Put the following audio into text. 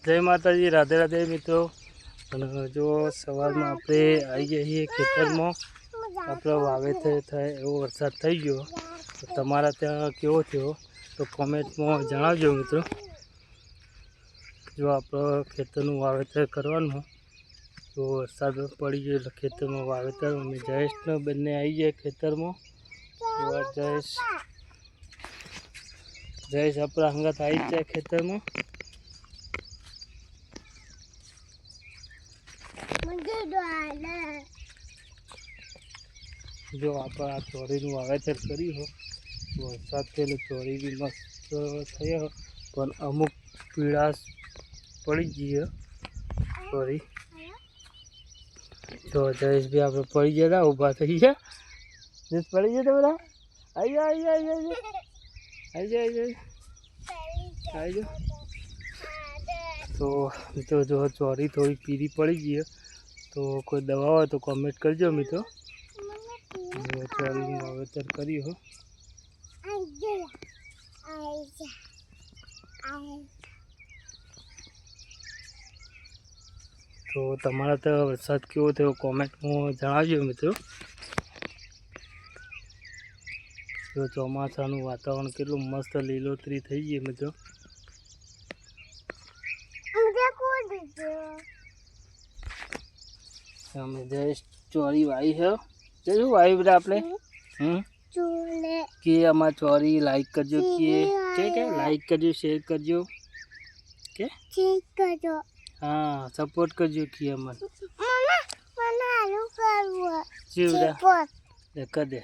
जय माताजी, राधे राधे मित्रों। जो सवार में आपणे आई गए छीए खेतर में आपणे वावेतर थाय एवो वरसाद थई गयो। तो तमारा त्यां केवो थयो तो कॉमेंट में जणावजो मित्रों। जो आपणे खेतरनुं वावेतर करवानुं तो वरसाद पड़ी गयो એટલે खेतर में वावेतर में जयेश ने बने आई गए खेतर में। जयेश अपना हंगात आई जाए खेतर में। जो आप चोरी वावेतर करी हो वरसाद थे चोरी भी मस्त थी हो पण अमुक पीड़ाश पड़ी गई है चोरी। जो जयेश भी आप पड़ी गया था उभा थी गया जयेश पड़ी गया था बड़ा आई जाओ आई जाओ आई जाओ आई जाओ आई जाओ आई जाओ। तो जो चोरी थोड़ी पीली पड़ी गई है तो कोई दवा हो तो कमेंट करजो मित्रों। जो चोरी वावेतर करी हो तो तमारा तो वरसाद केवो थयो कॉमेंट में जणावजो मित्रों। जो ચોમાસાનું वातावरण કેટલું मस्त લીલોતરી થઈ ગઈ मित्रों। અમે જય ચોરી વાઈ है जो वाई बेटा आपने कि अमा चोरी लाइक करजो कि क्या लाइक करजो शेयर करजो के हाँ सपोर्ट करजो कि अमन जी बेटा कर दे।